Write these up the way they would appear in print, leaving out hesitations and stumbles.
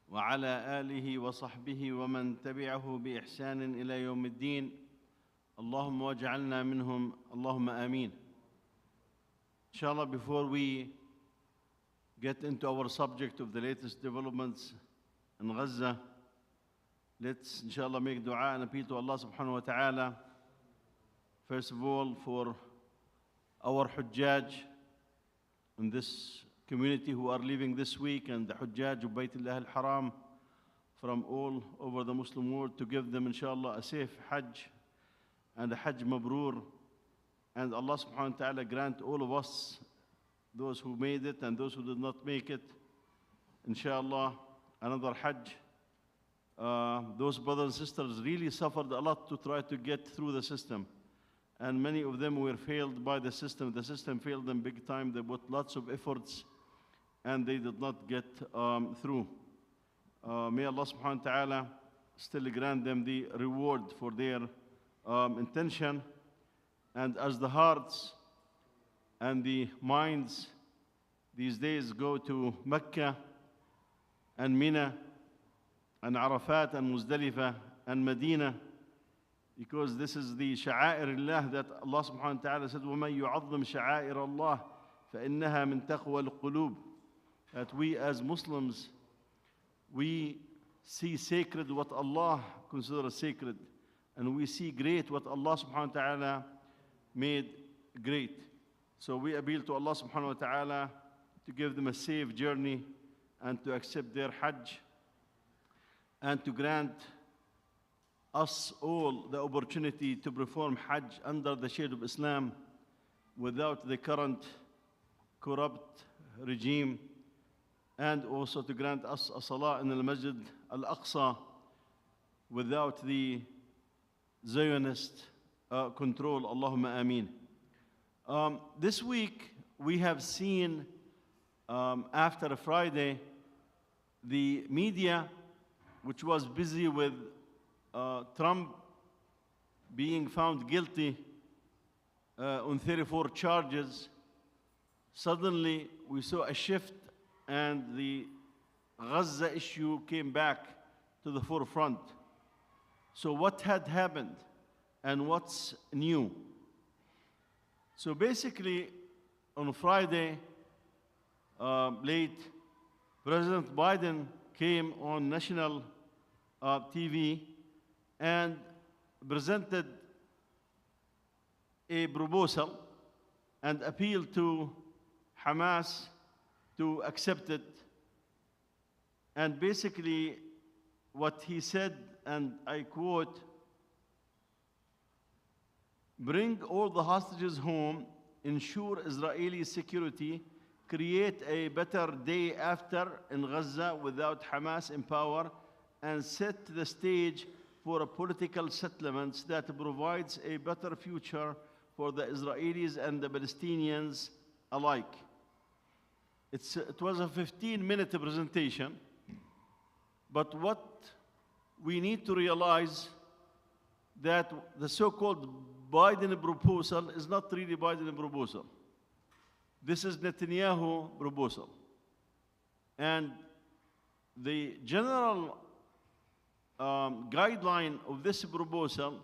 وعلى آله وصحبه ومن تبعه بإحسان إلى يوم الدين اللهم واجعلنا منهم اللهم آمين. Inshallah, before we get into our subject of the latest developments in Gaza, let's inshallah make dua and appeal to Allah subhanahu wa ta'ala. First of all, for our Hujjaj in this community who are living this week, and the Hujjaj of Baytullah al-Haram from all over the Muslim world, to give them inshallah a safe Hajj and a Hajj Mabrur. And Allah subhanahu wa ta'ala grant all of us, those who made it and those who did not make it, inshallah, another Hajj. Those brothers and sisters really suffered a lot to try to get through the system. And many of them were failed by the system. The system failed them big time. They put lots of efforts and they did not get through. May Allah subhanahu wa ta'ala still grant them the reward for their intention. And as the hearts and the minds these days go to Mecca and Mina and Arafat and Muzdalifah and Medina, because this is the sha'air Allah that Allah subhanahu wa ta'ala said, وَمَنْ يُعَظِّمْ شَعَائِرَ اللَّهِ فَإِنَّهَا مِنْ تَقْوَى الْقُلُوبِ. That we as Muslims, we see sacred what Allah considers sacred, and we see great what Allah subhanahu wa ta'ala made great. So we appeal to Allah subhanahu wa ta'ala to give them a safe journey and to accept their Hajj, and to grant us all the opportunity to perform Hajj under the shade of Islam without the current corrupt regime, and also to grant us a salah in al-Masjid al-Aqsa without the Zionist control. Allahumma ameen. This week we have seen, after Friday, the media, which was busy with Trump being found guilty on 34 charges, suddenly we saw a shift and the Gaza issue came back to the forefront. So what had happened and what's new? So basically, on Friday, late, President Biden came on national TV and presented a proposal and appealed to Hamas to accept it. And basically what he said, and I quote, "Bring all the hostages home, ensure Israeli security, create a better day after in Gaza without Hamas in power, and set the stage for a political settlements that provides a better future for the Israelis and the Palestinians alike." It was a 15-minute presentation, but what we need to realize that the so-called Biden proposal is not really Biden proposal. This is Netanyahu proposal. And the general guideline of this proposal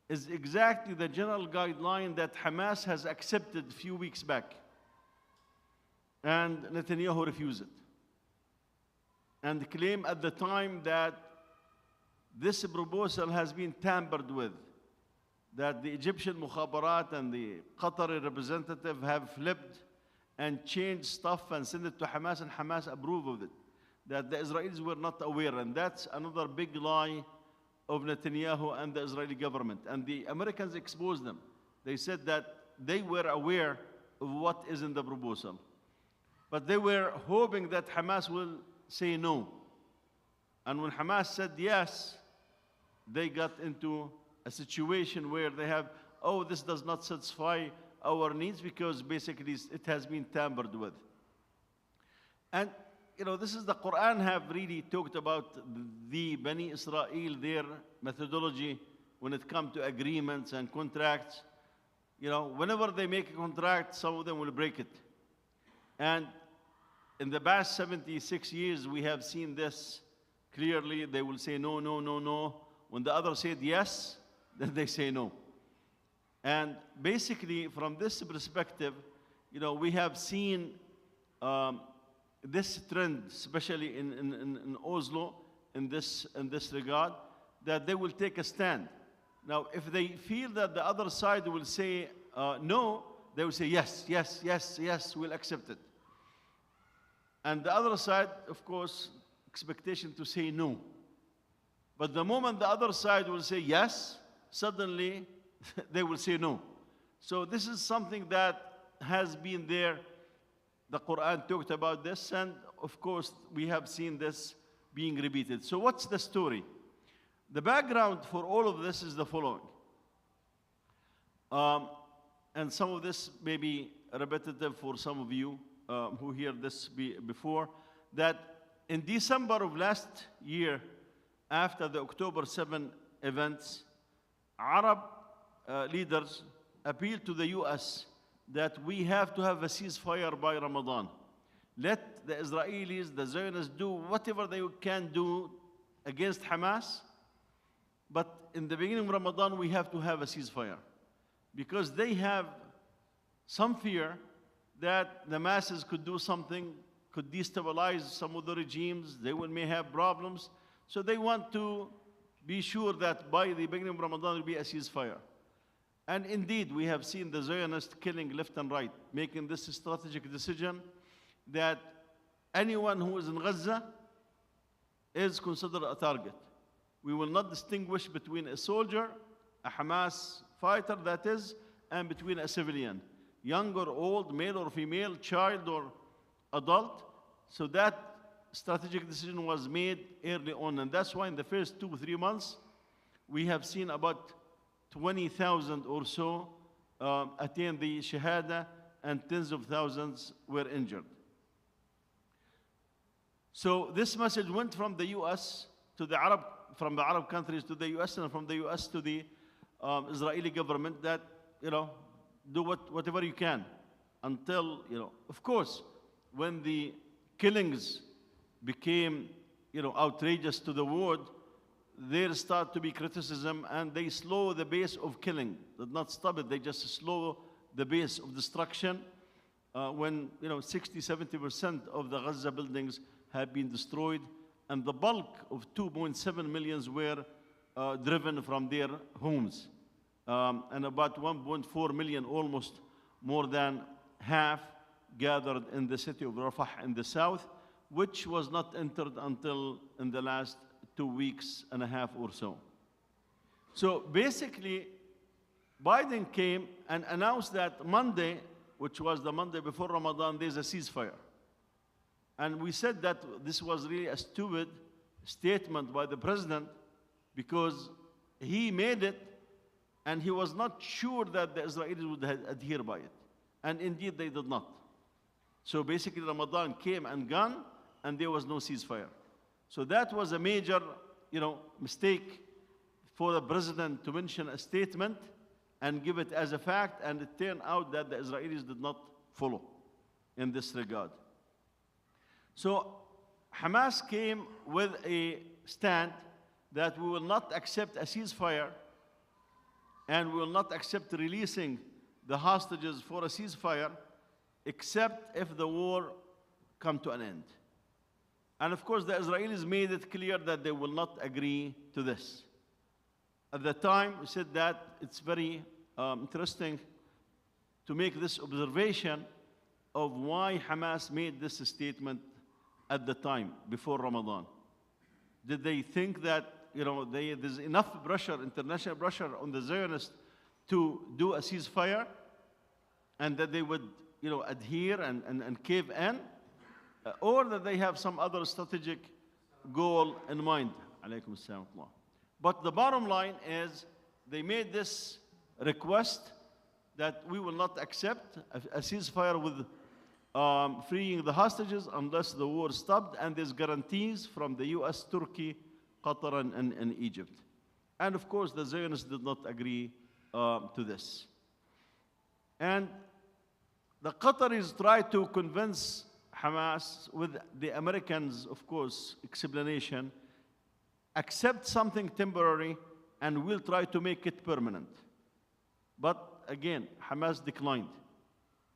is exactly the general guideline that Hamas has accepted a few weeks back. And Netanyahu refused it and claimed at the time that this proposal has been tampered with, that the Egyptian Mukhabarat and the Qatari representative have flipped and changed stuff and sent it to Hamas, and Hamas approved of it, that the Israelis were not aware. And that's another big lie of Netanyahu and the Israeli government. And the Americans exposed them. They said that they were aware of what is in the proposal, but they were hoping that Hamas will say no. And when Hamas said yes, they got into a situation where they have, oh, this does not satisfy our needs because basically it has been tampered with. And this is the Quran have really talked about the Bani Israel, their methodology when it comes to agreements and contracts. Whenever they make a contract, some of them will break it. And in the past 76 years, we have seen this clearly. They will say no, no, no, no. When the other said yes, then they say no. And basically, from this perspective, we have seen this trend, especially in Oslo, in this regard, that they will take a stand. Now, if they feel that the other side will say no, they will say yes, yes, yes, yes, we'll accept it. And the other side, of course, expectation to say no. But the moment the other side will say yes, suddenly they will say no. So this is something that has been there. The Quran talked about this, and of course, we have seen this being repeated. So what's the story? The background for all of this is the following. And some of this may be repetitive for some of you who hear this before, that in December of last year, after the October 7 events, Arab leaders appealed to the US that we have to have a ceasefire by Ramadan. Let the Israelis, the Zionists, do whatever they can do against Hamas, but in the beginning of Ramadan, we have to have a ceasefire, because they have some fear that the masses could do something, could destabilize some of the regimes, may have problems. So they want to be sure that by the beginning of Ramadan there will be a ceasefire. And indeed, we have seen the Zionists killing left and right, making this strategic decision that anyone who is in Gaza is considered a target. We will not distinguish between a soldier, a Hamas fighter that is, and between a civilian, young or old, male or female, child or adult. So that strategic decision was made early on, and that's why in the first 2 or 3 months, we have seen about 20,000 or so attain the Shahada, and tens of thousands were injured. So this message went from the US to the from the Arab countries to the US, and from the US to the Israeli government that, do whatever you can until, of course, when the killings became, outrageous to the world, there start to be criticism, and they slow the pace of killing. Did not stop it, they just slow the pace of destruction. When 60–70% of the Gaza buildings have been destroyed, and the bulk of 2.7 million were driven from their homes, and about 1.4 million, almost more than half, gathered in the city of Rafah in the south, which was not entered until in the last 2 weeks and a half or so. So basically, Biden came and announced that Monday, which was the Monday before Ramadan, there's a ceasefire. And we said that this was really a stupid statement by the president, because he made it and he was not sure that the Israelis would adhere by it. And indeed, they did not. So basically, Ramadan came and gone, and there was no ceasefire. So that was a major, mistake for the president to mention a statement and give it as a fact, and it turned out that the Israelis did not follow in this regard. So Hamas came with a stand that we will not accept a ceasefire, and we will not accept releasing the hostages for a ceasefire, except if the war come to an end. And of course, the Israelis made it clear that they will not agree to this. At the time, we said that it's very interesting to make this observation of why Hamas made this statement at the time, before Ramadan. Did they think that, there's enough pressure, international pressure on the Zionists to do a ceasefire, and that they would, adhere and cave in? Or that they have some other strategic goal in mind? Alaykum assalam. But the bottom line is, they made this request that we will not accept a ceasefire with freeing the hostages unless the war stopped, and there's guarantees from the US, Turkey, Qatar, and Egypt. And of course, the Zionists did not agree to this. And the Qataris tried to convince Hamas, with the Americans, of course, explanation, accept something temporary and we'll try to make it permanent. But again, Hamas declined.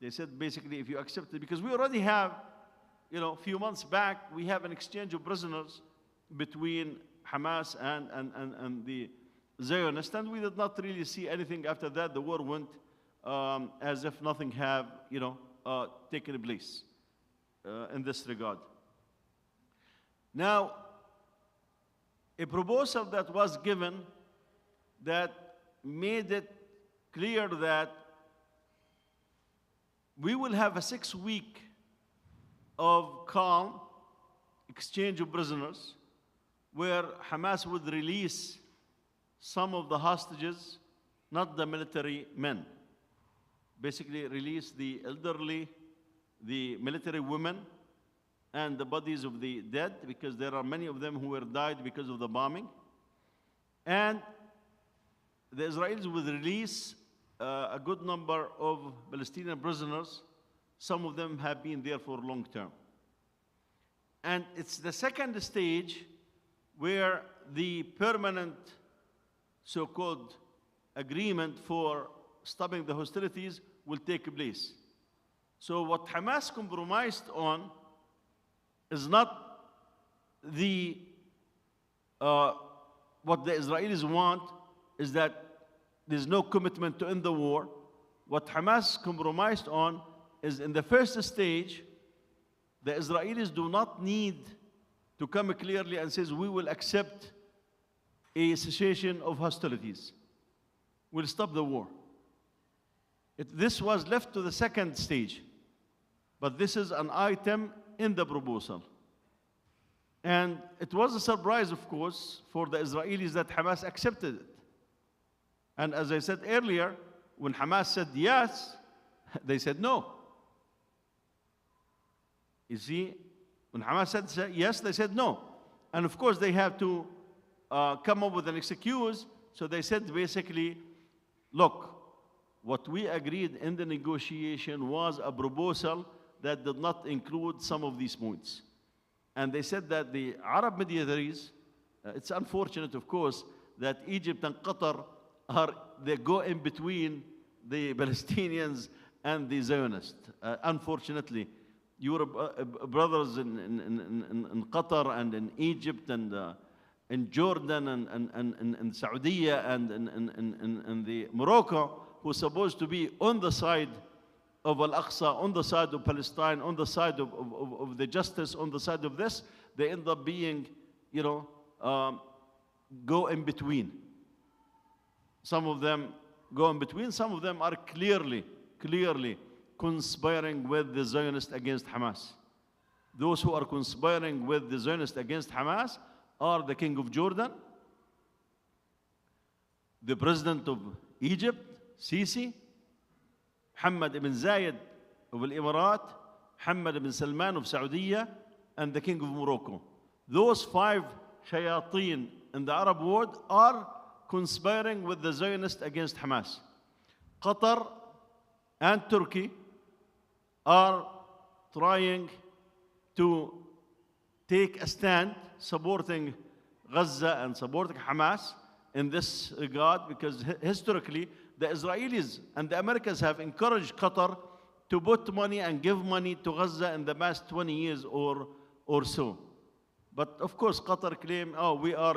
They said basically if you accept it, because we already have, a few months back, we have an exchange of prisoners between Hamas and the Zionists, and we did not really see anything after that. The war went as if nothing had, taken place in this regard. Now, a proposal that was given that made it clear that we will have a 6-week of calm exchange of prisoners where Hamas would release some of the hostages, not the military men. Basically release the elderly, the military women, and the bodies of the dead, because there are many of them who were died because of the bombing. And the Israelis would release a good number of Palestinian prisoners. Some of them have been there for long term. And it's the second stage where the permanent so-called agreement for stopping the hostilities will take place. So what Hamas compromised on is not the what the Israelis want, is that there's no commitment to end the war. What Hamas compromised on is, in the first stage, the Israelis do not need to come clearly and says we will accept a cessation of hostilities. We'll stop the war. This was left to the second stage, but this is an item in the proposal. And it was a surprise, of course, for the Israelis that Hamas accepted it. And as I said earlier, when Hamas said yes, they said no. You see, when Hamas said yes, they said no. And of course, they have to come up with an excuse. So they said basically, look, what we agreed in the negotiation was a proposal that did not include some of these points. And they said that the Arab mediators, it's unfortunate, of course, that Egypt and Qatar they go in between the Palestinians and the Zionists. Unfortunately, your brothers in Qatar and in Egypt and in Jordan and Saudi and in the Morocco, who are supposed to be on the side of Al-Aqsa, on the side of Palestine, on the side of the justice, on the side of this, they end up being, go in between. Some of them go in between. Some of them are clearly conspiring with the Zionists against Hamas. Those who are conspiring with the Zionists against Hamas are the King of Jordan, the President of Egypt, Sisi, Mohammed ibn Zayed of the Emirates, Mohammed ibn Salman of Saudi, and the King of Morocco. Those 5 shayateen in the Arab world are conspiring with the Zionists against Hamas. Qatar and Turkey are trying to take a stand supporting Gaza and supporting Hamas in this regard, because historically the Israelis and the Americans have encouraged Qatar to put money and give money to Gaza in the past 20 years or so. But of course Qatar claim, oh, we are,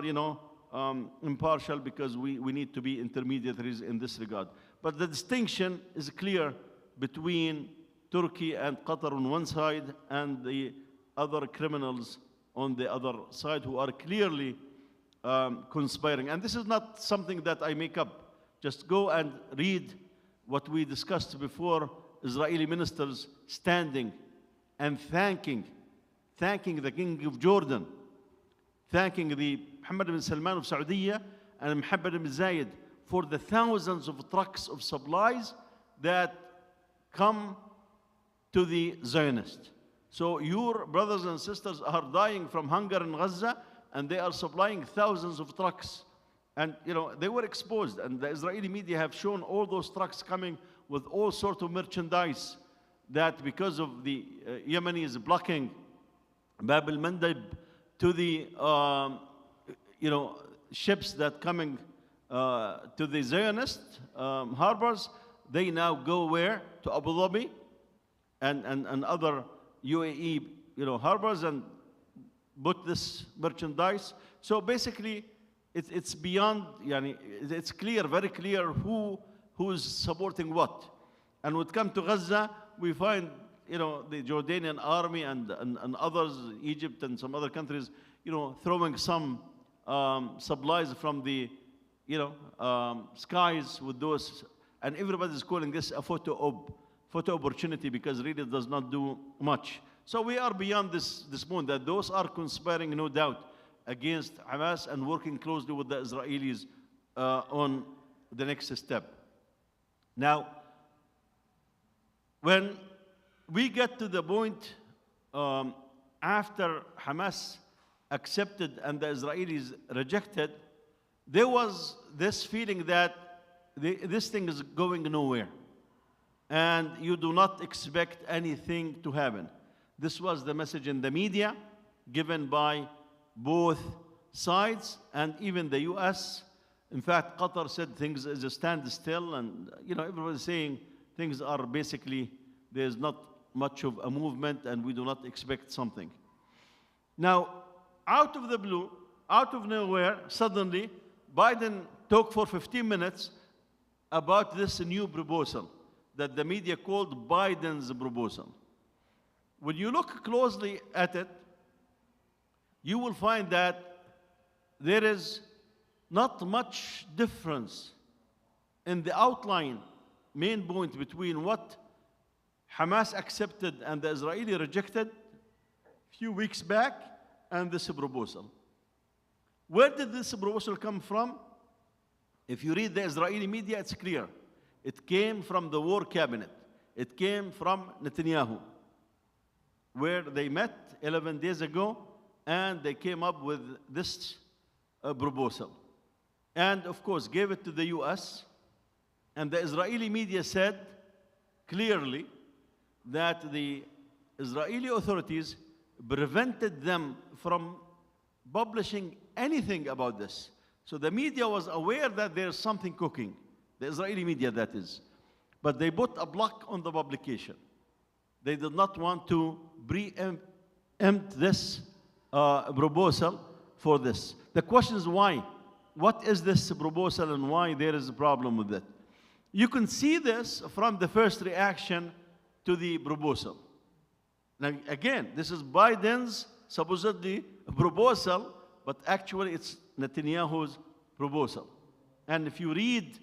impartial because we need to be intermediaries in this regard. But the distinction is clear between Turkey and Qatar on one side and the other criminals on the other side who are clearly conspiring. And this is not something that I make up. Just go and read what we discussed before, Israeli ministers standing and thanking the King of Jordan, thanking the Mohammed bin Salman of Saudi and Mohammed bin Zayed for the thousands of trucks of supplies that come to the Zionists. So your brothers and sisters are dying from hunger in Gaza, and they are supplying thousands of trucks. And they were exposed, and the Israeli media have shown all those trucks coming with all sorts of merchandise that because of the Yemenis blocking Bab al-Mandab to the ships that coming to the Zionist harbors, they now go where? To Abu Dhabi and other UAE harbors and put this merchandise. So basically, it's beyond, it's clear, very clear who's supporting what. And when it comes to Gaza, we find the Jordanian army and others, Egypt and some other countries, throwing some supplies from the skies with those, and everybody's calling this a photo opportunity because really it does not do much. So we are beyond this point that those are conspiring, no doubt, against Hamas and working closely with the Israelis on the next step. Now, when we get to the point after Hamas accepted and the Israelis rejected, there was this feeling that this thing is going nowhere and you do not expect anything to happen. This was the message in the media given by both sides and even the US. In fact, Qatar said things is a standstill, and everybody's saying things are basically, there's not much of a movement and we do not expect something. Now, out of the blue, out of nowhere, suddenly, Biden talked for 15 minutes about this new proposal that the media called Biden's proposal. When you look closely at it, you will find that there is not much difference in the outline, main point between what Hamas accepted and the Israeli rejected a few weeks back and this proposal. Where did this proposal come from? If you read the Israeli media, it's clear. It came from the war cabinet. It came from Netanyahu, where they met 11 days ago and they came up with this proposal. And of course, gave it to the US. And the Israeli media said clearly that the Israeli authorities prevented them from publishing anything about this. So the media was aware that there's something cooking, the Israeli media that is. But they put a block on the publication. They did not want to preempt this proposal for this. The question is why? What is this proposal and why there is a problem with it? You can see this from the first reaction to the proposal. Now, again, this is Biden's supposedly proposal, but actually it's Netanyahu's proposal. And if you read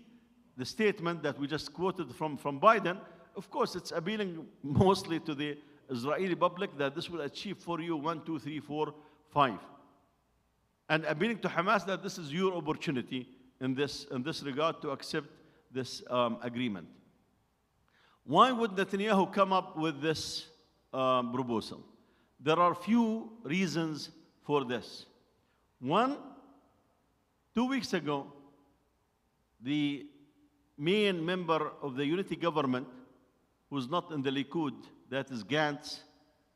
the statement that we just quoted from Biden, of course, it's appealing mostly to the Israeli public that this will achieve for you 1, 2, 3, 4, 5. And appealing to Hamas that this is your opportunity in this regard to accept this agreement. Why would Netanyahu come up with this proposal? There are few reasons for this. One, 2 weeks ago, the main member of the unity government, who's not in the Likud, that is Gantz,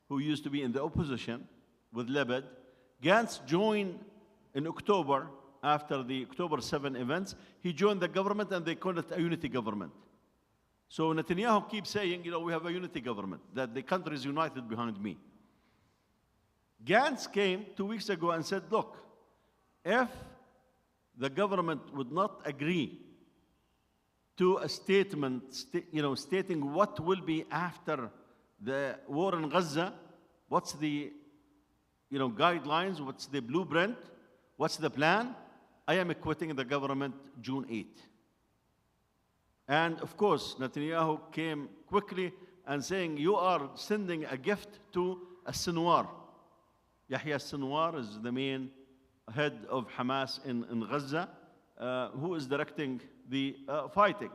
who used to be in the opposition with Lebed. Gantz joined in October, after the October 7 events. He joined the government and they called it a unity government. So Netanyahu keeps saying, we have a unity government, that the country is united behind me. Gantz came 2 weeks ago and said, look, if the government would not agree to a statement, stating what will be after the war in Gaza, what's the, guidelines, what's the blueprint, what's the plan, I am quitting the government June 8. And of course, Netanyahu came quickly and saying, you are sending a gift to Sinwar. Yahya Sinwar is the main head of Hamas in Gaza, who is directing the fighting.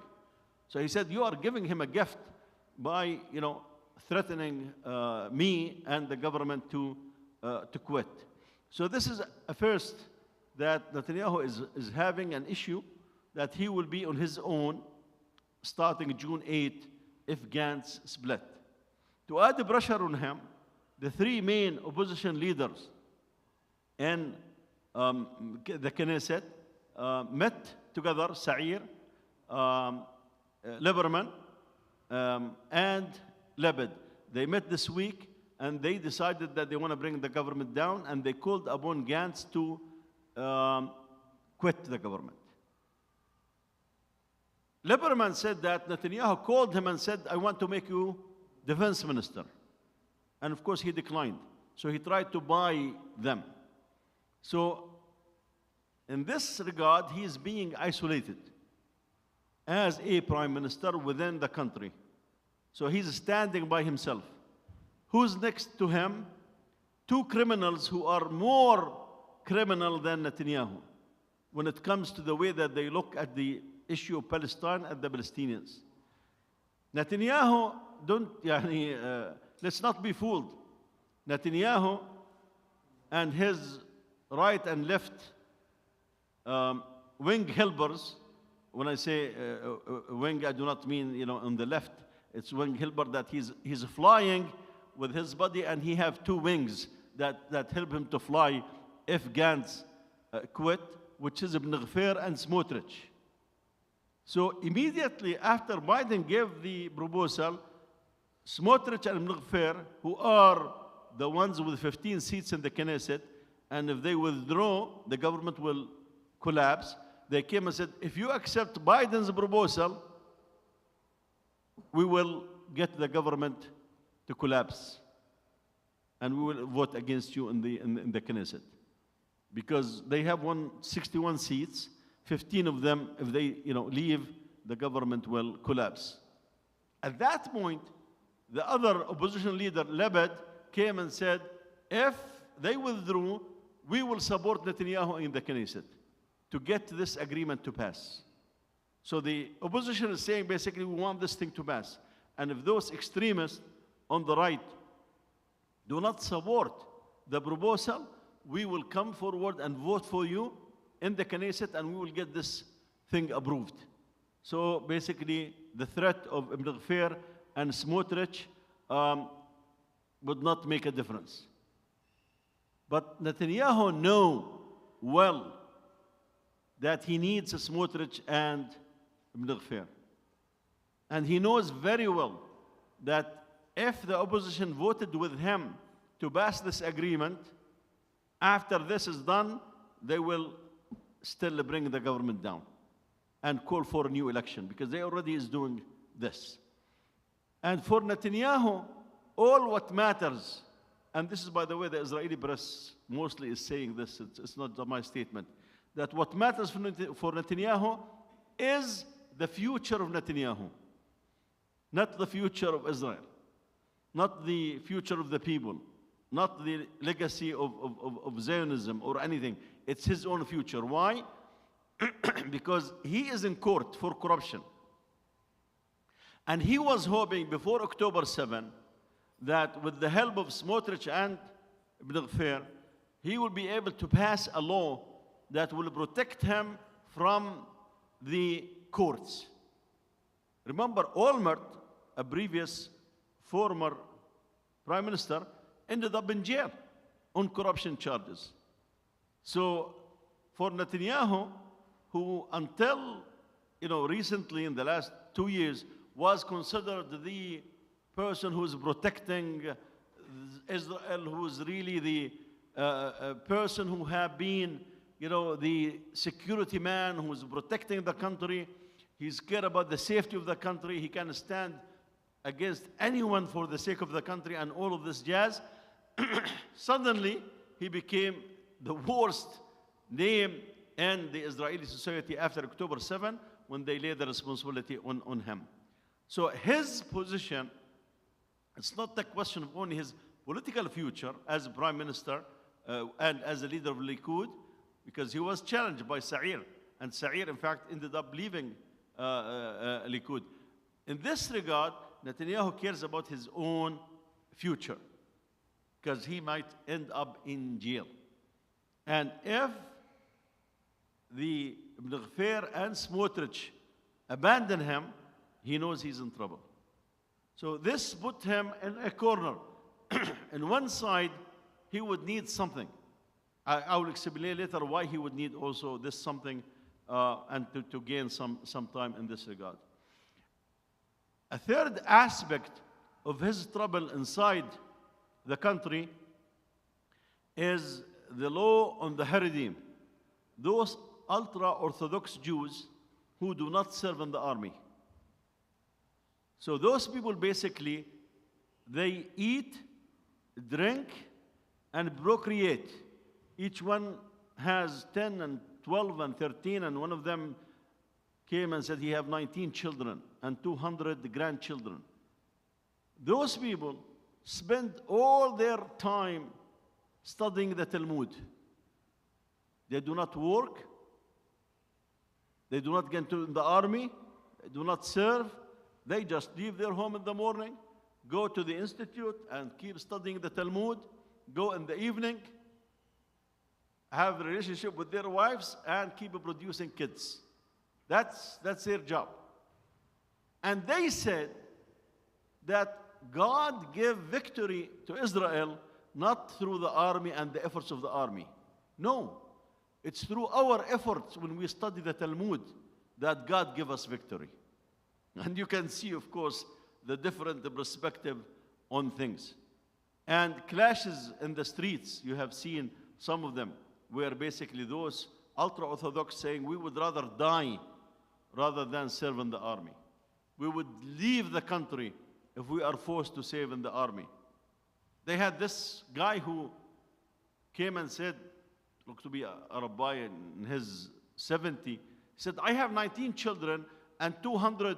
So he said, you are giving him a gift by, threatening me and the government to quit. So this is a first that Netanyahu is having an issue that he will be on his own starting June 8 if Gantz split. To add the pressure on him, the three main opposition leaders in the Knesset met together, Sa'ir, Lieberman, and Lebed. They met this week, and they decided that they want to bring the government down, and they called upon Gantz to quit the government. Lieberman said that Netanyahu called him and said, I want to make you defense minister. And of course, he declined. So he tried to buy them. So in this regard, he is being isolated as a prime minister within the country. So he's standing by himself. Who's next to him? Two criminals who are more criminal than Netanyahu when it comes to the way that they look at the issue of Palestine and the Palestinians. Netanyahu, let's not be fooled. Netanyahu and his right and left wing helpers, when I say wing, I do not mean, on the left. It's wing helper that he's flying with his body, and he have two wings that help him to fly if Gantz quit, which is Ibn Gfir and Smotrich. So immediately after Biden gave the proposal, Smotrich and Ibn Gfir, who are the ones with 15 seats in the Knesset, and if they withdraw, the government will collapse. They came and said, if you accept Biden's proposal, we will get the government to collapse, and we will vote against you in the Knesset. Because they have 161 seats, 15 of them, if they leave, the government will collapse. At that point, the other opposition leader, Lebed, came and said, if they withdrew, we will support Netanyahu in the Knesset to get this agreement to pass. So the opposition is saying, basically, we want this thing to pass. And if those extremists on the right do not support the proposal, we will come forward and vote for you in the Knesset, and we will get this thing approved. So basically, the threat of Ibn Gfir and Smotrich would not make a difference. But Netanyahu knows well that he needs Smotrich and Ibn Gfir. And he knows very well that if the opposition voted with him to pass this agreement, after this is done, they will still bring the government down and call for a new election, because they already is doing this. And for Netanyahu, all what matters, and this is, by the way, the Israeli press mostly is saying this, it's not my statement, that what matters for Netanyahu is the future of Netanyahu, not the future of Israel, not the future of the people, not the legacy of Zionism or anything. It's his own future. Why? Because he is in court for corruption. And he was hoping before October 7 that with the help of Smotrich and Ibn Gfir, he will be able to pass a law that will protect him from the courts. Remember, Olmert, a previous former prime minister, ended up in jail on corruption charges. So for Netanyahu, who until recently in the last 2 years was considered the person who is protecting Israel, who is really the person who have been the security man who is protecting the country, he's care about the safety of the country, he can stand against anyone for the sake of the country and all of this jazz. Suddenly, he became the worst name in the Israeli society after October 7, when they laid the responsibility on him. So his position, it's not the question of only his political future as a prime minister and as a leader of Likud, because he was challenged by Sa'ir, and Sa'ir, in fact, ended up leaving Likud. In this regard, Netanyahu cares about his own future, because he might end up in jail. And if the Ibn Gfir and Smotrich abandon him, he knows he's in trouble. So this put him in a corner. In one side, he would need something. I will explain later why he would need also this something and to gain some time in this regard. A third aspect of his trouble inside the country is the law on the Haredim, those ultra-Orthodox Jews who do not serve in the army. So those people basically, they eat, drink, and procreate. Each one has 10 and 12 and 13, and one of them came and said he have 19 children and 200 grandchildren. Those people spend all their time studying the Talmud. They do not work. They do not get into the army. They do not serve. They just leave their home in the morning, go to the institute and keep studying the Talmud, go in the evening, have a relationship with their wives, and keep producing kids. That's their job. And they said that God gave victory to Israel not through the army and the efforts of the army. No, it's through our efforts when we study the Talmud that God gave us victory. And you can see, of course, the different perspective on things. And clashes in the streets, you have seen some of them, where basically those ultra-Orthodox saying we would rather die rather than serve in the army. We would leave the country if we are forced to serve in the army. They had this guy who came and said, looked to be a rabbi in his 70, he said, I have 19 children and 200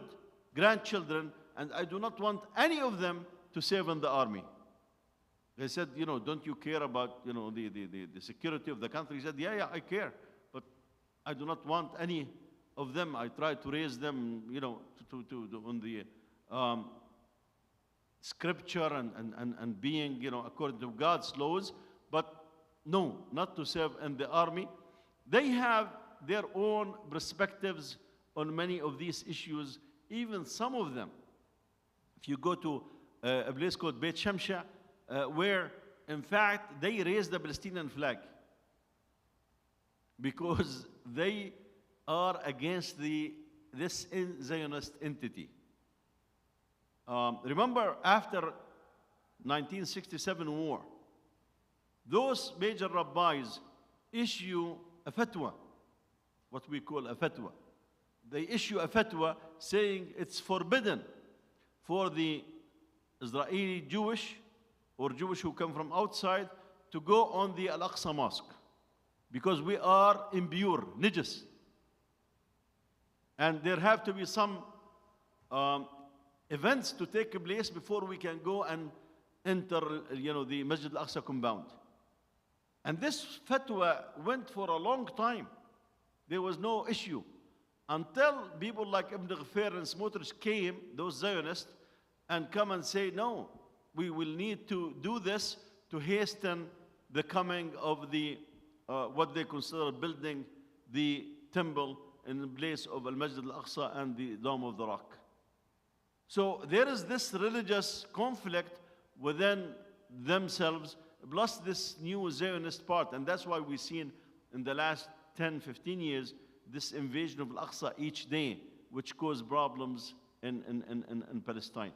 grandchildren, and I do not want any of them to serve in the army. They said, don't you care about, the security of the country? He said, yeah, I care, but I do not want any of them. I try to raise them, on the scripture and being, according to God's laws, but no, not to serve in the army. They have their own perspectives on many of these issues, even some of them. If you go to a place called Beit Shamsha, where, in fact, they raise the Palestinian flag because they are against this Zionist entity. Remember, after 1967 war, those major rabbis issue a fatwa, what we call a fatwa. They issue a fatwa saying it's forbidden for the Israeli Jewish or Jewish who come from outside to go on the Al-Aqsa Mosque because we are impure, najis. And there have to be some events to take place before we can go and enter, the Masjid Al-Aqsa compound. And this fatwa went for a long time. There was no issue until people like Ibn Ghafir and Smotrich came, those Zionists, and come and say, no, we will need to do this to hasten the coming of the, what they consider building the temple in place of Al-Masjid Al-Aqsa and the Dome of the Rock. So there is this religious conflict within themselves, plus this new Zionist part. And that's why we've seen in the last 10, 15 years, this invasion of Al-Aqsa each day, which caused problems in Palestine.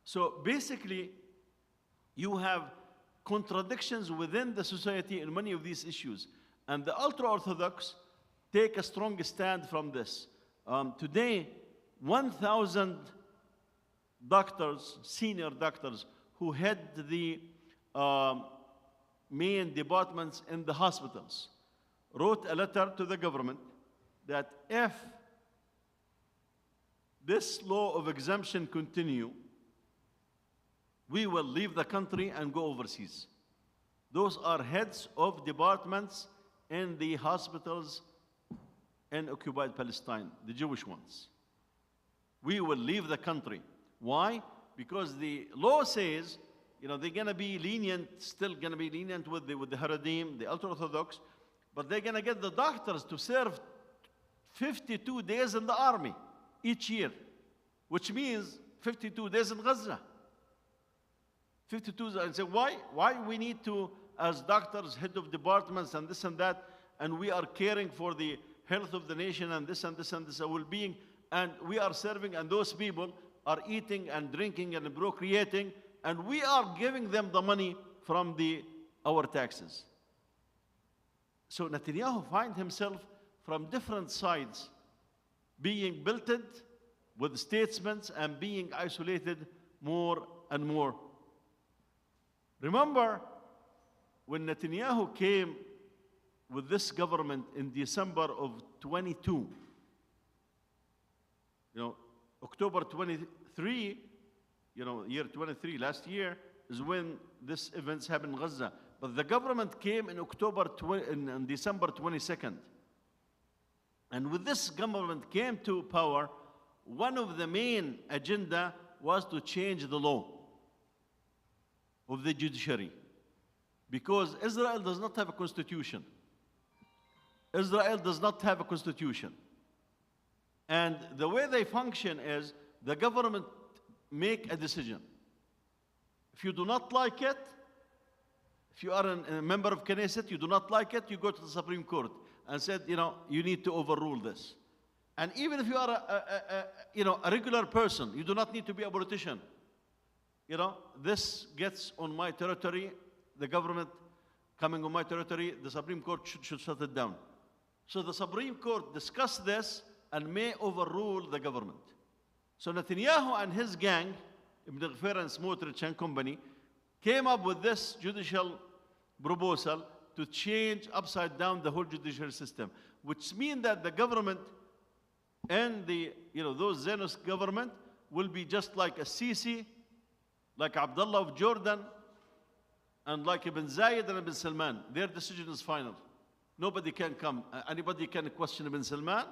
So basically, you have contradictions within the society in many of these issues. And the ultra-Orthodox take a strong stand from this. Today, 1,000 doctors, senior doctors, who head the main departments in the hospitals, wrote a letter to the government that if this law of exemption continue, we will leave the country and go overseas. Those are heads of departments in the hospitals in occupied Palestine, the Jewish ones. We will leave the country. Why? Because the law says, they're going to be lenient, still going to be lenient with the Haredim, the ultra-Orthodox, but they're going to get the doctors to serve 52 days in the army each year, which means 52 days in Gaza. 52, and say, why? Why we need to, as doctors, head of departments, and this and that, and we are caring for the health of the nation, and this and this and this well-being, and we are serving, and those people are eating and drinking and procreating, and we are giving them the money from our taxes. So Netanyahu finds himself from different sides, being belted with statesmen and being isolated more and more. Remember, when Netanyahu came with this government in December of 22, October 23, year 23, last year, is when this events happened in Gaza. But the government came in in December 22nd. And with this government came to power, one of the main agenda was to change the law of the judiciary. Because Israel does not have a constitution. Israel does not have a constitution. And the way they function is the government make a decision. If you do not like it, if you are a member of Knesset, you do not like it, you go to the Supreme Court and said, you need to overrule this. And even if you are a regular person, you do not need to be a politician. This gets on my territory, the government coming on my territory, the Supreme Court should shut it down. So the Supreme Court discussed this and may overrule the government. So Netanyahu and his gang, Ibn Gfir and Smotrich and company, came up with this judicial proposal to change upside down the whole judicial system, which means that the government and those Zionist government will be just like a Sisi, like Abdullah of Jordan, and like Ibn Zayed and Ibn Salman. Their decision is final. Nobody can come. Anybody can question Ibn Salman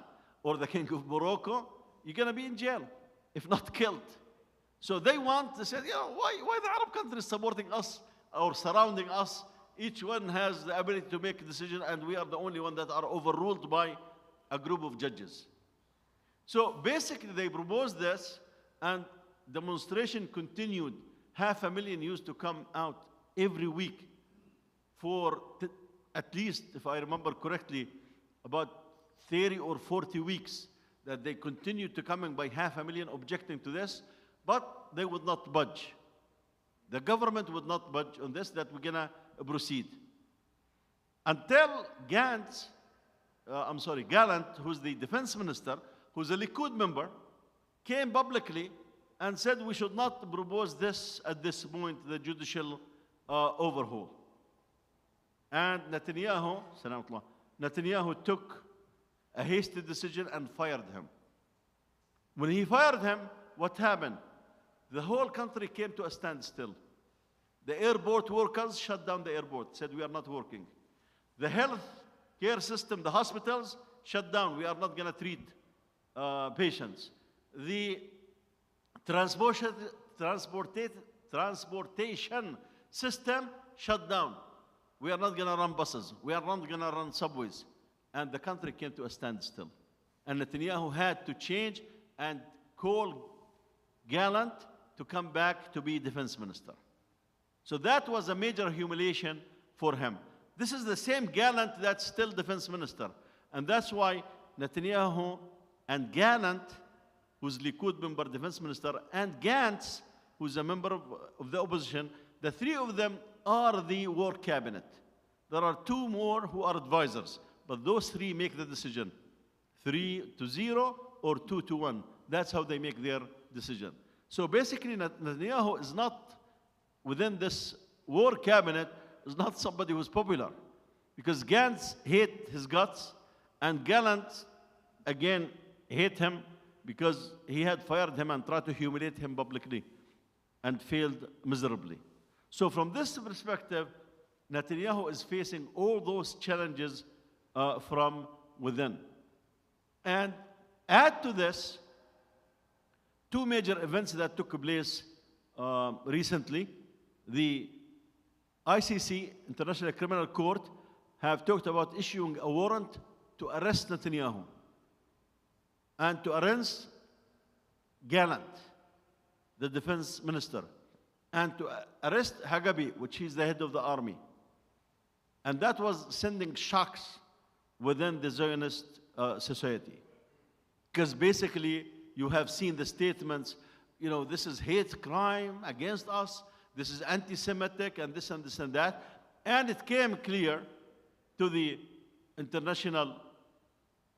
or the king of Morocco. You're going to be in jail, if not killed. So they want to say, why the Arab countries supporting us or surrounding us? Each one has the ability to make a decision, and we are the only one that are overruled by a group of judges. So basically, they proposed this, and demonstration continued. 500,000 used to come out every week for at least, if I remember correctly, about 30 or 40 weeks that they continued to come in by 500,000 objecting to this, but they would not budge. The government would not budge on this, that we're going to proceed. Until Gallant, who's the defense minister, who's a Likud member, came publicly and said we should not propose this at this point, the judicial overhaul. And Netanyahu took a hasty decision and fired him. When he fired him, what happened? The whole country came to a standstill. The airport workers shut down the airport, said we are not working. The health care system, the hospitals, shut down. We are not going to treat patients. The transportation system shut down. We are not going to run buses. We are not going to run subways. And the country came to a standstill. And Netanyahu had to change and call Gallant to come back to be defense minister. So that was a major humiliation for him. This is the same Gallant that's still defense minister. And that's why Netanyahu and Gallant, who's Likud member, defense minister, and Gantz, who's a member of the opposition, the three of them are the war cabinet. There are two more who are advisors, but those three make the decision. 3-0 or 2-1. That's how they make their decision. So basically, Netanyahu is not within this war cabinet, is not somebody who's popular. Because Gantz hate his guts, and Gallant, again, hate him because he had fired him and tried to humiliate him publicly and failed miserably. So from this perspective, Netanyahu is facing all those challenges from within. And add to this, two major events that took place recently. The ICC, International Criminal Court, have talked about issuing a warrant to arrest Netanyahu and to arrest Gallant, the defense minister. and to arrest Hagabi, which is the head of the army. And that was sending shocks within the Zionist society. Because basically, you have seen the statements, this is hate crime against us, this is anti-Semitic, and this and this and that. And it came clear to the international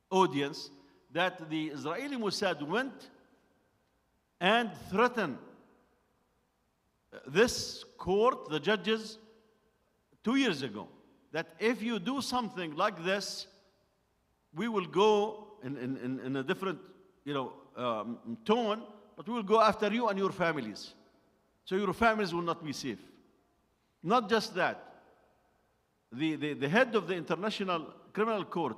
audience that the Israeli Mossad went and threatened this court, the judges, 2 years ago, that if you do something like this, we will go in a different tone, but we will go after you and your families. So your families will not be safe. Not just that. The head of the International Criminal Court,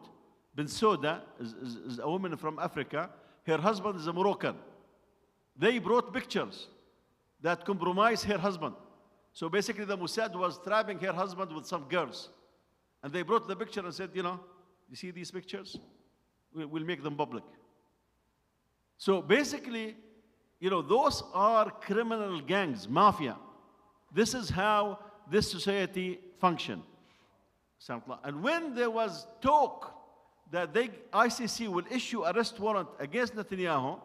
Ben Soda, is a woman from Africa. Her husband is a Moroccan. They brought pictures that compromise her husband. So basically the Mossad was trapping her husband with some girls. And they brought the picture and said, you see these pictures? We'll make them public. So basically, those are criminal gangs, mafia. This is how this society functioned. And when there was talk that ICC will issue arrest warrant against Netanyahu,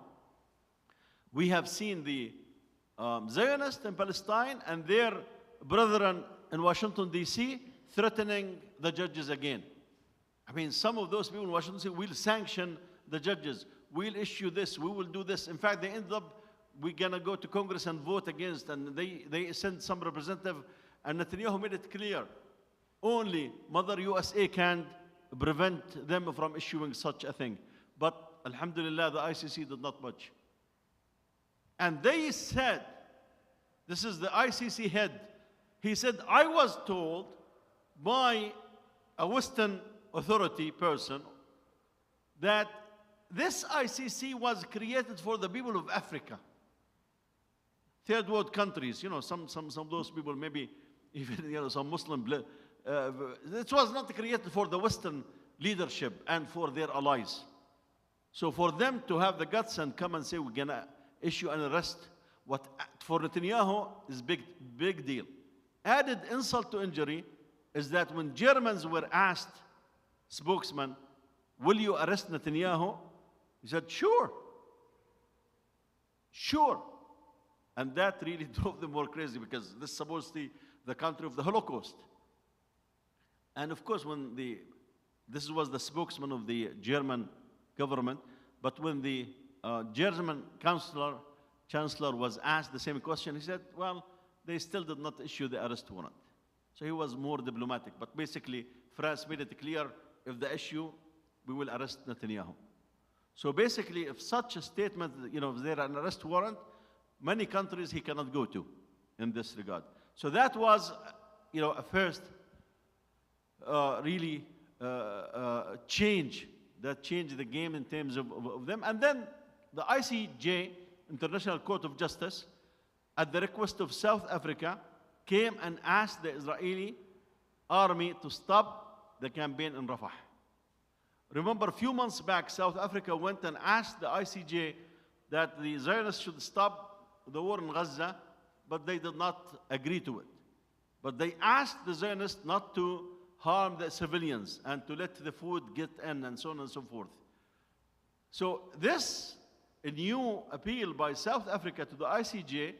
we have seen the Zionists in Palestine and their brethren in Washington, D.C., threatening the judges again. I mean, some of those people in Washington, D.C. will sanction the judges. We'll issue this. We will do this. In fact, they ended up, we're going to go to Congress and vote against, and they sent some representative, and Netanyahu made it clear, only Mother USA can prevent them from issuing such a thing. But, alhamdulillah, the ICC did not budge. And they said, this is the ICC head, he said, I was told by a Western authority person that this ICC was created for the people of Africa. Third world countries, some of those people, maybe even some Muslim, it was not created for the Western leadership and for their allies. So for them to have the guts and come and say we're gonna issue an arrest, what for Netanyahu is big deal. Added insult to injury is that when Germans were asked, spokesman, will you arrest Netanyahu? He said, sure. And that really drove them more crazy because this is supposed to be the country of the Holocaust. And of course, this was the spokesman of the German government, but when the German chancellor was asked the same question, he said, well, they still did not issue the arrest warrant. So he was more diplomatic. But basically, France made it clear, if the issue, we will arrest Netanyahu. So basically, if such a statement, if there an arrest warrant, many countries he cannot go to in this regard. So that was, a first really change that changed the game in terms of them. And then the ICJ, International Court of Justice, at the request of South Africa, came and asked the Israeli army to stop the campaign in Rafah. Remember, a few months back, South Africa went and asked the ICJ that the Zionists should stop the war in Gaza, but they did not agree to it. But they asked the Zionists not to harm the civilians and to let the food get in and so on and so forth. So this new appeal by South Africa to the ICJ,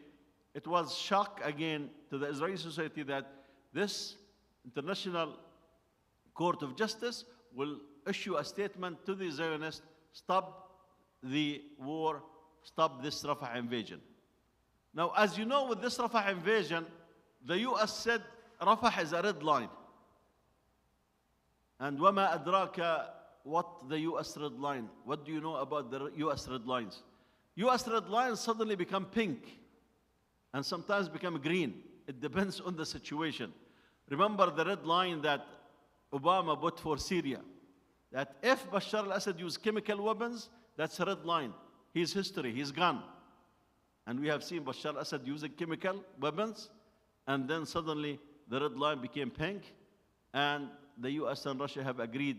it was shock again to the Israeli society that this International Court of Justice will issue a statement to the Zionists, stop the war, stop this Rafah invasion. Now, as you know, with this Rafah invasion, the US said Rafah is a red line. And وَمَا أَدْرَاكَ, what the US red line? What do you know about the US red lines? US red lines suddenly become pink and sometimes become green. It depends on the situation. Remember the red line that Obama put for Syria, that if Bashar al-Assad used chemical weapons, that's a red line. His history, he's gone. And we have seen Bashar al-Assad using chemical weapons, and then suddenly the red line became pink, and the US and Russia have agreed,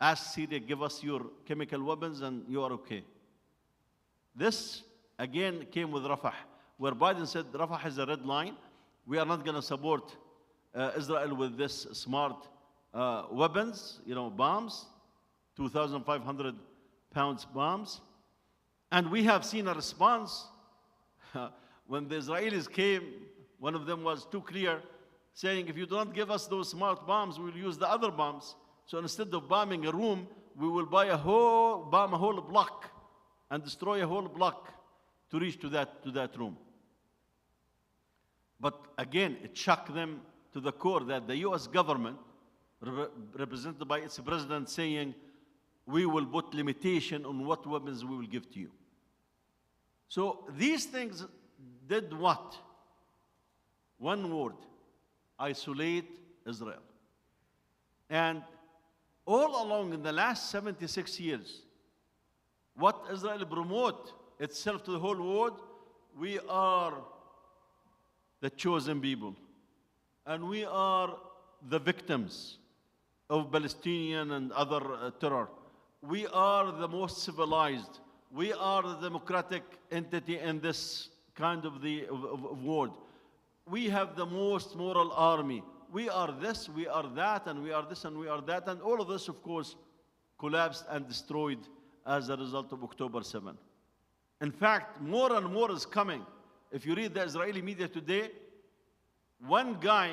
ask Syria, give us your chemical weapons and you are okay. This again came with Rafah. where Biden said Rafah is a red line. We are not going to support Israel with this smart weapons, bombs, 2,500 pounds bombs. And we have seen a response. When the Israelis came, one of them was too clear, saying, if you don't give us those smart bombs, we'll use the other bombs. So instead of bombing a room, we will bomb a whole block and destroy a whole block to reach to that room. But again, it shocked them to the core that the US government, represented by its president, saying, we will put limitation on what weapons we will give to you. So these things did what? One word: isolate Israel. And all along in the last 76 years, what Israel promote itself to the whole world, we are the chosen people. And we are the victims of Palestinian and other terror. We are the most civilized. We are the democratic entity in this kind of world. We have the most moral army. We are this, we are that, and we are this, and we are that. And all of this, of course, collapsed and destroyed as a result of October 7. In fact, more and more is coming. If you read the Israeli media today, one guy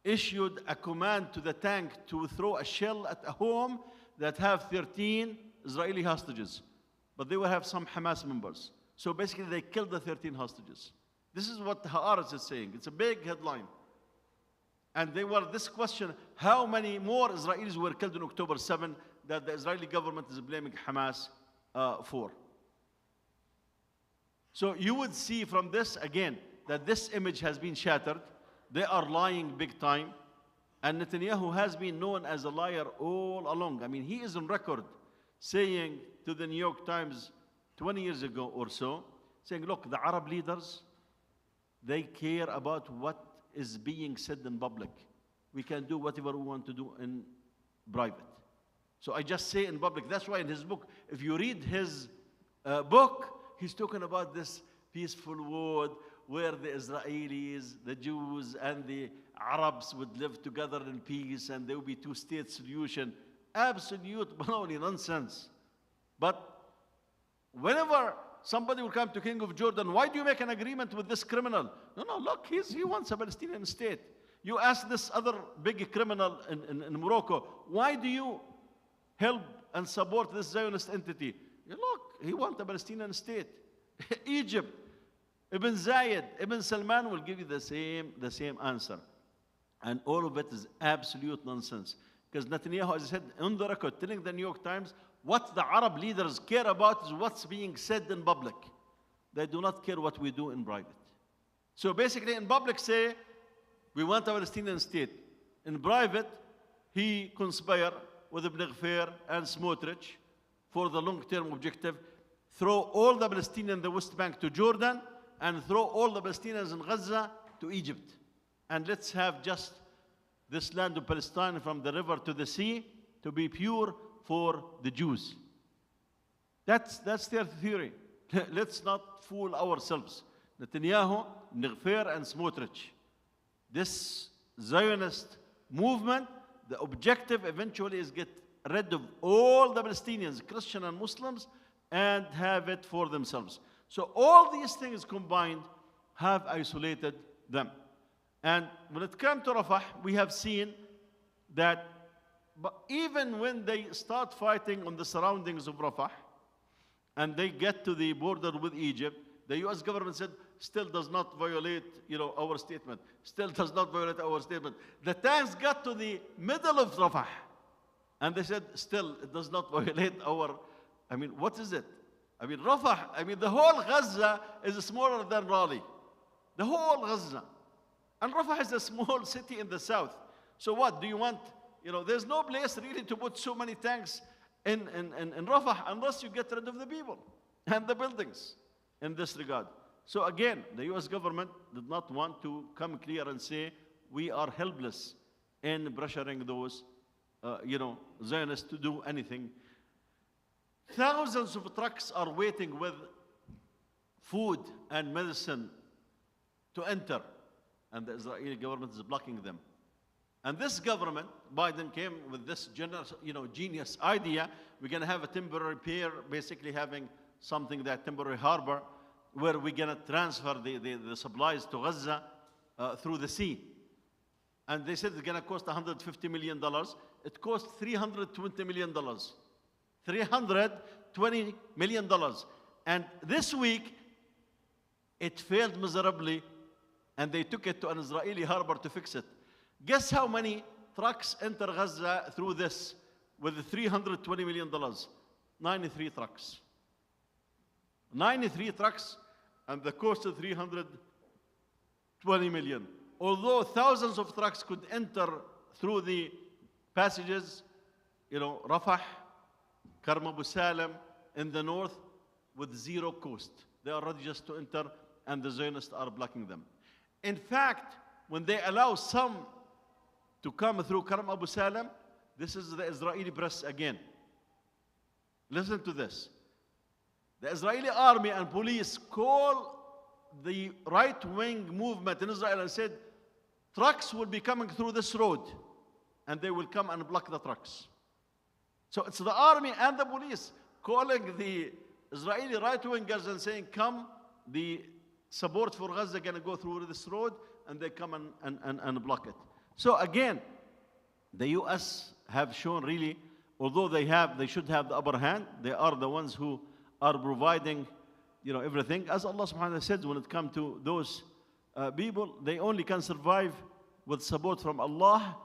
issued a command to the tank to throw a shell at a home that have 13 Israeli hostages. But they will have some Hamas members. So basically, they killed the 13 hostages. This is what Haaretz is saying. It's a big headline. And they were this question: how many more Israelis were killed on October 7 that the Israeli government is blaming Hamas for? So you would see from this, again, that this image has been shattered. They are lying big time. And Netanyahu has been known as a liar all along. I mean, he is on record saying to the New York Times 20 years ago or so, saying, look, the Arab leaders, they care about what is being said in public. We can do whatever we want to do in private. So I just say in public. That's why in his book, if you read his book, he's talking about this peaceful world where the Israelis, the Jews, and the Arabs would live together in peace, and there would be two-state solution. Absolute baloney, nonsense. But whenever somebody will come to King of Jordan, why do you make an agreement with this criminal? No, look, he wants a Palestinian state. You ask this other big criminal in Morocco, why do you help and support this Zionist entity? Look, he wants a Palestinian state. Egypt, Ibn Zayed, Ibn Salman will give you the same answer. And all of it is absolute nonsense. Because Netanyahu, as I said, on the record, telling the New York Times, what the Arab leaders care about is what's being said in public. They do not care what we do in private. So basically, in public say, we want a Palestinian state. In private, he conspired with Ibn Gfir and Smotrich for the long-term objective, throw all the Palestinians in the West Bank to Jordan, and throw all the Palestinians in Gaza to Egypt. And let's have just this land of Palestine from the river to the sea to be pure for the Jews. That's their theory. Let's not fool ourselves. Netanyahu, Gfir, and Smotrich. This Zionist movement, the objective eventually is get rid of all the Palestinians, Christian and Muslims, and have it for themselves. So all these things combined have isolated them. And when it comes to Rafah, we have seen that even when they start fighting on the surroundings of Rafah, and they get to the border with Egypt, the US government said, still does not violate, our statement. Still does not violate our statement. The tanks got to the middle of Rafah, and they said, still, it does not violate our, what is it? Rafah, the whole Gaza is smaller than Raleigh. The whole Gaza. And Rafah is a small city in the south. So what, do you want, there's no place really to put so many tanks in Rafah unless you get rid of the people and the buildings in this regard. So again, the US government did not want to come clear and say, we are helpless in pressuring those, Zionists to do anything. Thousands of trucks are waiting with food and medicine to enter, and the Israeli government is blocking them. And this government, Biden came with this genius idea. We're going to have a temporary pier, basically having something that temporary harbor, where we're going to transfer the supplies to Gaza through the sea. And they said it's going to cost $150 million. It cost $320 million. $320 million. And this week, it failed miserably, and they took it to an Israeli harbor to fix it. Guess how many trucks enter Gaza through this with the $320 million? 93 trucks. 93 trucks, and the cost of $320 million. Although thousands of trucks could enter through the passages, Rafah, Karm Abu Salam in the north with zero cost. They are ready just to enter, and the Zionists are blocking them. In fact, when they allow some to come through Karm Abu Salam, this is the Israeli press again. Listen to this. The Israeli army and police call the right-wing movement in Israel and said, trucks will be coming through this road, and they will come and block the trucks. So it's the army and the police calling the Israeli right-wingers and saying, come, the support for Gaza is going to go through this road, and they come and block it. So again, the US have shown really, although they should have the upper hand, they are the ones who are providing, everything. As Allah subhanahu wa ta'ala said, when it comes to those people, they only can survive with support from Allah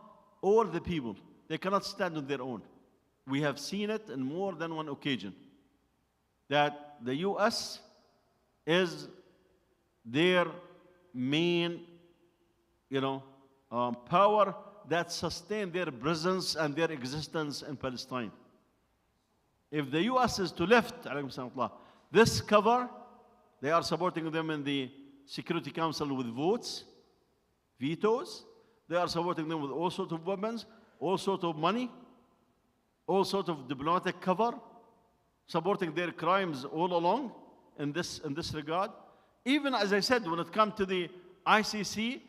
or the people. They cannot stand on their own. We have seen it in more than one occasion, that the US is their main, power that sustain their presence and their existence in Palestine. If the US is to lift this cover, they are supporting them in the Security Council with votes, vetoes. They are supporting them with all sorts of weapons, all sorts of money, all sorts of diplomatic cover, supporting their crimes all along in this regard. Even as I said, when it comes to the ICC,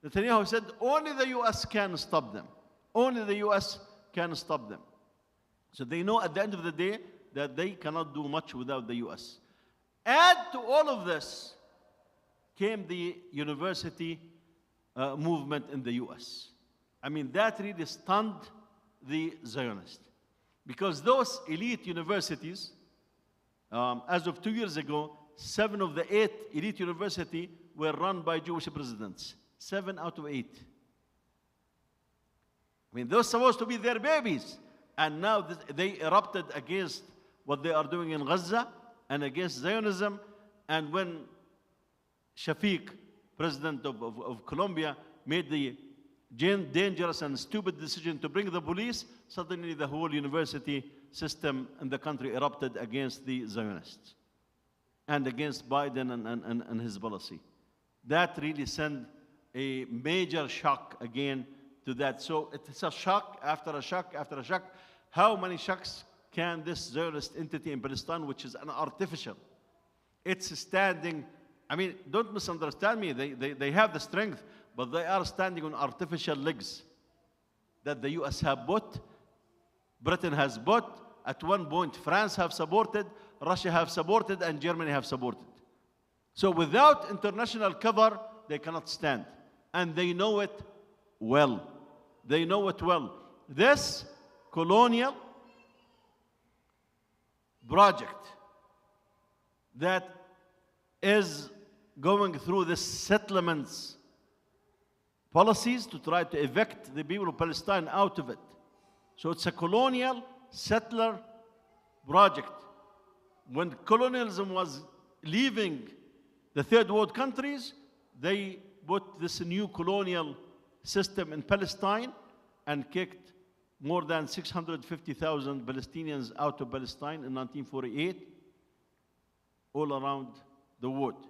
Netanyahu said only the US can stop them. Only the US can stop them. So they know at the end of the day that they cannot do much without the US. Add to all of this came the university movement in the US. I mean, that really stunned the Zionists. Because those elite universities, as of 2 years ago, 7 of the 8 elite universities were run by Jewish presidents. 7 out of 8. I mean, those supposed to be their babies. And now they erupted against what they are doing in Gaza and against Zionism. And when Shafiq, president of Colombia, made the dangerous and stupid decision to bring the police, suddenly the whole university system in the country erupted against the Zionists and against Biden and his policy. That really sent a major shock again to that. So it's a shock after a shock after a shock. How many shocks can this Zionist entity in Palestine, which is an artificial, it's standing, I mean, don't misunderstand me, they have the strength, but they are standing on artificial legs that the US have bought, Britain has bought, at one point France have supported, Russia have supported, and Germany have supported. So without international cover, they cannot stand. And they know it well. They know it well. This colonial project that is going through the settlements policies to try to evict the people of Palestine out of it. So it's a colonial settler project. When colonialism was leaving the third world countries, they put this new colonial system in Palestine and kicked more than 650,000 Palestinians out of Palestine in 1948, all around the world.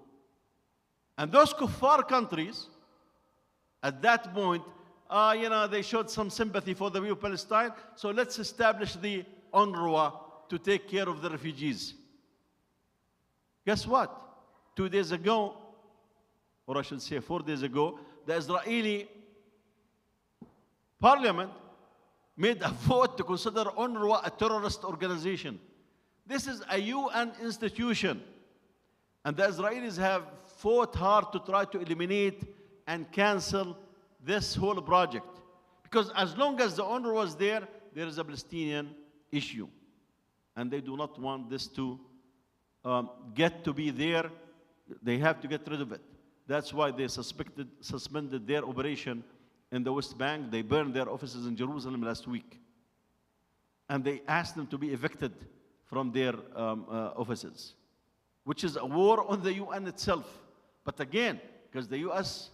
And those kuffar countries, at that point, they showed some sympathy for the people of Palestine, so let's establish the UNRWA to take care of the refugees. Guess what? 2 days ago, or I should say 4 days ago, the Israeli parliament made a vote to consider UNRWA a terrorist organization. This is a UN institution. And the Israelis have fought hard to try to eliminate and cancel this whole project. Because as long as the UNRWA was there, there is a Palestinian issue. And they do not want this to get to be there. They have to get rid of it. That's why they suspended their operation in the West Bank. They burned their offices in Jerusalem last week. And they asked them to be evicted from their offices, which is a war on the UN itself. But again, because the US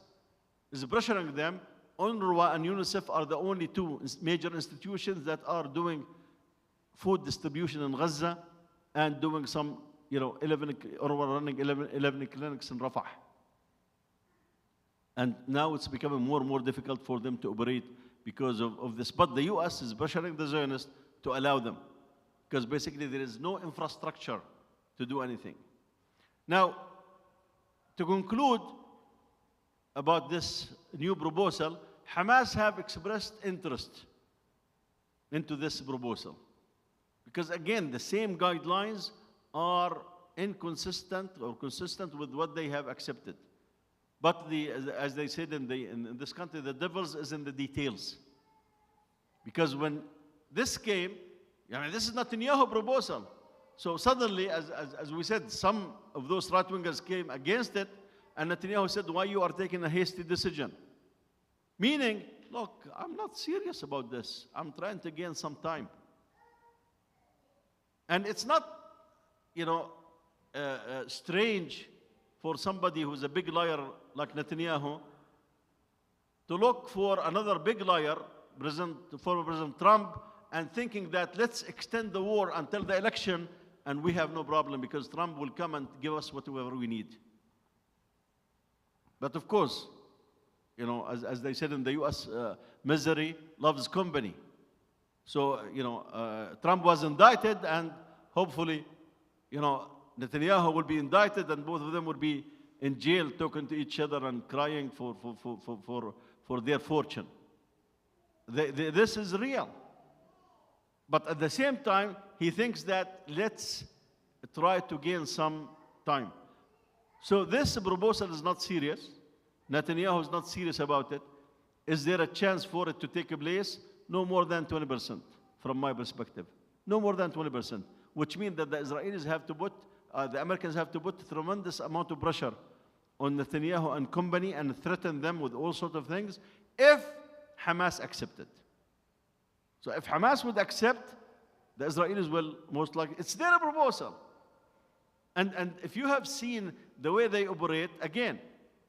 is pressuring them, UNRWA and UNICEF are the only two major institutions that are doing food distribution in Gaza and doing some, 11 clinics in Rafah. And now it's becoming more and more difficult for them to operate because of this. But the US is pressuring the Zionists to allow them, because basically there is no infrastructure to do anything. Now, to conclude about this new proposal, Hamas have expressed interest into this proposal. Because again, the same guidelines are inconsistent or consistent with what they have accepted. But as they said in this country, the devil is in the details. Because when this came, this is not a Netanyahu proposal. So suddenly, as we said, some of those right-wingers came against it, and Netanyahu said, why you are taking a hasty decision? Meaning, look, I'm not serious about this. I'm trying to gain some time. And it's not, strange for somebody who's a big liar like Netanyahu to look for another big liar, former President Trump, and thinking that let's extend the war until the election and we have no problem because Trump will come and give us whatever we need. But of course, as they said in the US, misery loves company. So, Trump was indicted, and hopefully, Netanyahu will be indicted, and both of them will be in jail talking to each other and crying for their fortune. This is real. But at the same time, he thinks that let's try to gain some time. So this proposal is not serious. Netanyahu is not serious about it. Is there a chance for it to take place? No more than 20%, from my perspective. No more than 20%, which means that the Israelis have to put, the Americans have to put a tremendous amount of pressure on Netanyahu and company and threaten them with all sorts of things if Hamas accepted. So if Hamas would accept, the Israelis will most likely, it's their proposal. And if you have seen the way they operate, again,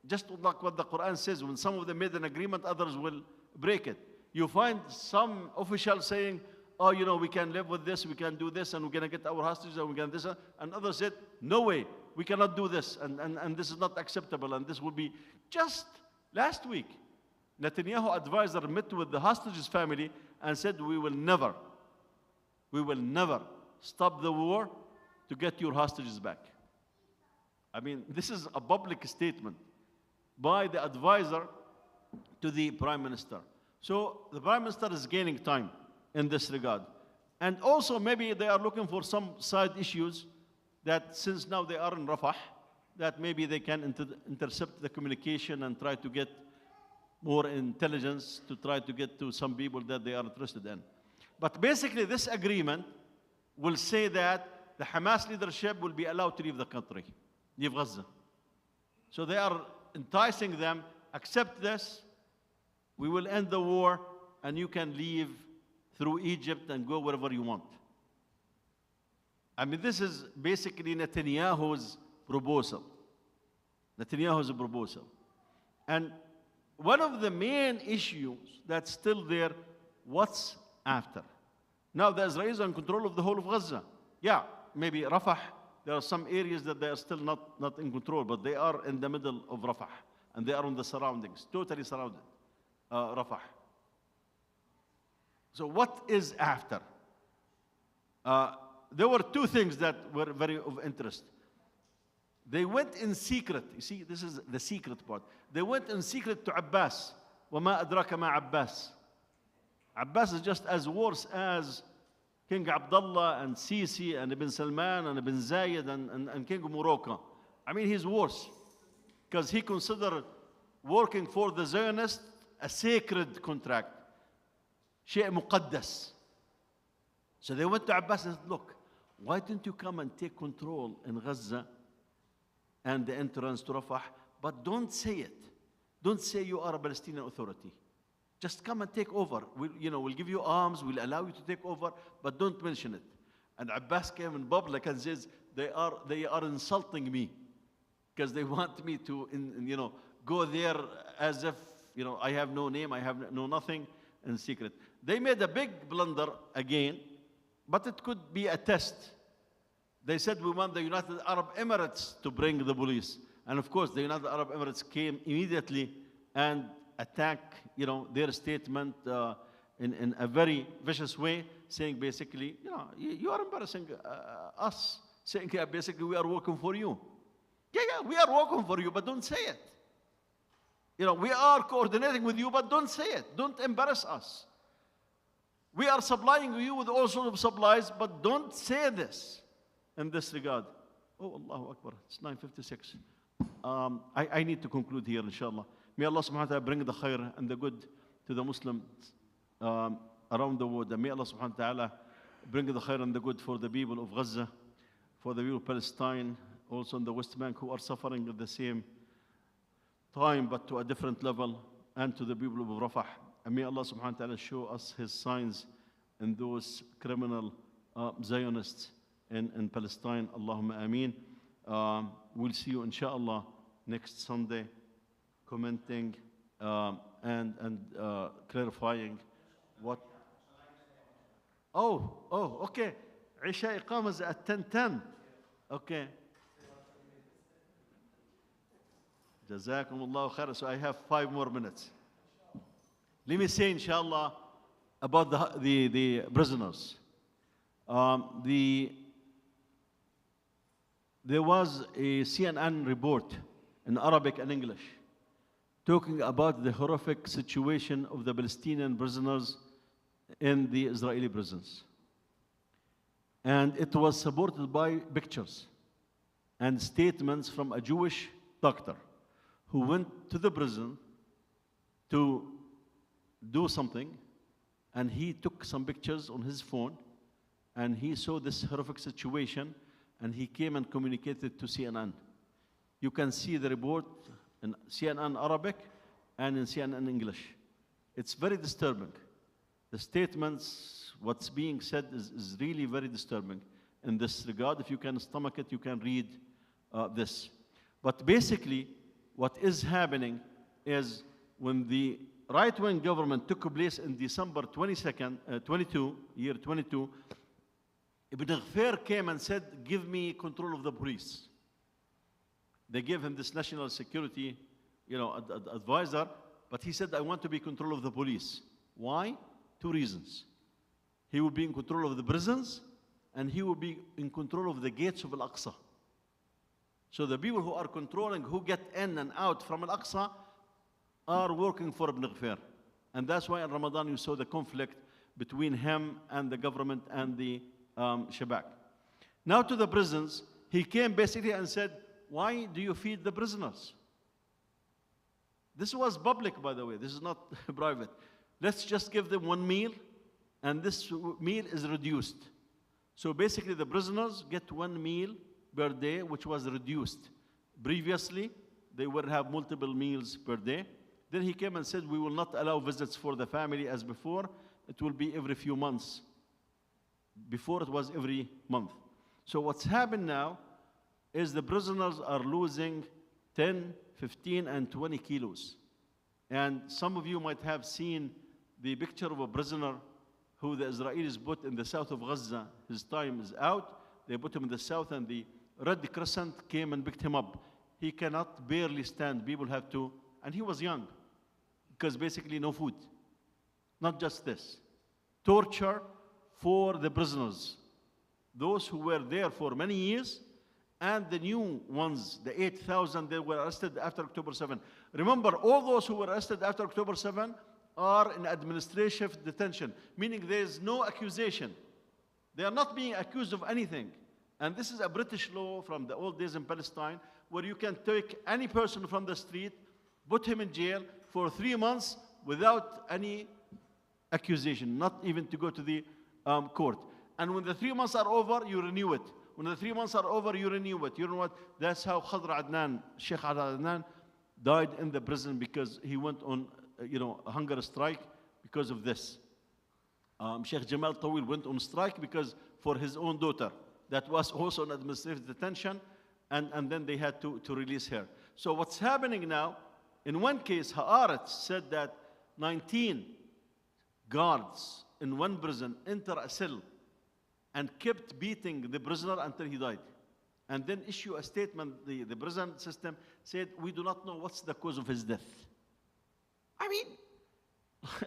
just like what the Quran says, when some of them made an agreement, others will break it. You find some officials saying, oh, we can live with this, we can do this, and we're going to get our hostages, and we're going to do this. And others said, no way, we cannot do this, and this is not acceptable, and this will be. Just last week, Netanyahu advisor met with the hostages family and said, we will never stop the war to get your hostages back. I mean, this is a public statement by the advisor to the Prime Minister. So the Prime Minister is gaining time in this regard. And also maybe they are looking for some side issues that since now they are in Rafah, that maybe they can intercept the communication and try to get more intelligence to try to get to some people that they are interested in. But basically this agreement will say that the Hamas leadership will be allowed to leave the country, leave Gaza. So they are enticing them, accept this, we will end the war, and you can leave through Egypt and go wherever you want. I mean, this is basically Netanyahu's proposal. Netanyahu's proposal. And one of the main issues that's still there, what's after? Now the Israelis are in control of the whole of Gaza. Yeah, maybe Rafah, there are some areas that they are still not in control, but they are in the middle of Rafah, and they are on the surroundings, totally surrounded, Rafah. So what is after? There were two things that were very of interest. They went in secret. You see, this is the secret part. They went in secret to Abbas. وَمَا أَدْرَكَ مَا Abbas. Abbas is just as worse as King Abdullah and Sisi and Ibn Salman and Ibn Zayed and King of Morocco. I mean, he's worse because he considered working for the Zionists a sacred contract. شيء مقدس. So they went to Abbas and said, look, why didn't you come and take control in Gaza and the entrance to Rafah? But don't say it. Don't say you are a Palestinian authority. Just come and take over. We'll give you arms, we'll allow you to take over, but don't mention it. And Abbas came in public and says, they are insulting me because they want me to go there as if I have no name, I have no nothing in secret. They made a big blunder again, but it could be a test. They said we want the United Arab Emirates to bring the police. And of course, the United Arab Emirates came immediately and attacked their statement in a very vicious way, saying basically, you are embarrassing us, saying basically we are working for you. Yeah, we are working for you, but don't say it. We are coordinating with you, but don't say it. Don't embarrass us. We are supplying you with all sorts of supplies, but don't say this in this regard. Oh, Allahu Akbar. It's 9:56. I need to conclude here, inshallah. May Allah subhanahu wa ta'ala bring the khair and the good to the Muslims around the world. And may Allah subhanahu wa ta'ala bring the khair and the good for the people of Gaza, for the people of Palestine, also in the West Bank who are suffering at the same time but to a different level, and to the people of Rafah. And may Allah subhanahu wa ta'ala show us His signs in those criminal Zionists in Palestine. Allahumma ameen. We'll see you inshallah next Sunday, commenting and clarifying what. Okay. Isha Iqamah is at 10:10. Okay. Jazakumullahu khair. So I have 5 more minutes. Let me say, inshallah, about the prisoners. There was a CNN report in Arabic and English talking about the horrific situation of the Palestinian prisoners in the Israeli prisons. And it was supported by pictures and statements from a Jewish doctor who went to the prison to do something, and he took some pictures on his phone, and he saw this horrific situation, and he came and communicated to CNN. You can see the report in CNN Arabic and in CNN English. It's very disturbing. The statements, what's being said is really very disturbing in this regard. If you can stomach it, you can read this. But basically, what is happening is when the right-wing government took place in December 22, year 22, Ibn Ghafir came and said, give me control of the police. They gave him this national security advisor, but he said, I want to be in control of the police. Why? 2 reasons. He will be in control of the prisons, and he will be in control of the gates of Al-Aqsa. So the people who are controlling who get in and out from Al-Aqsa are working for Ibn Ghafir. And that's why in Ramadan you saw the conflict between him and the government and the Shabak. Now to the prisons, he came basically and said, why do you feed the prisoners? This was public, by the way. This is not private. Let's just give them 1 meal, and this meal is reduced. So basically the prisoners get 1 meal per day, which was reduced. Previously, they would have multiple meals per day. Then he came and said, we will not allow visits for the family as before. It will be every few months. Before it was every month. So what's happened now is the prisoners are losing 10, 15, and 20 kilos. And some of you might have seen the picture of a prisoner who the Israelis put in the south of Gaza. His time is out. They put him in the south, and the Red Crescent came and picked him up. He cannot barely stand. People have to, and he was young, because basically no food. Not just this. Torture for the prisoners. Those who were there for many years, and the new ones, the 8,000 that were arrested after October 7. Remember, all those who were arrested after October 7 are in administrative detention, meaning there is no accusation. They are not being accused of anything. And this is a British law from the old days in Palestine, where you can take any person from the street, put him in jail for 3 months without any accusation, not even to go to the court. And when the 3 months are over, you renew it. When the 3 months are over, you renew it. You know what? That's how Khadr Adnan, Sheikh Adnan, died in the prison, because he went on, a hunger strike because of this. Sheikh Jamal Tawil went on strike because for his own daughter that was also in administrative detention, and then they had to release her. So what's happening now, in one case, Haaretz said that 19 guards in one prison enter a cell and kept beating the prisoner until he died. And then issue a statement, the prison system said, we do not know what's the cause of his death. I mean,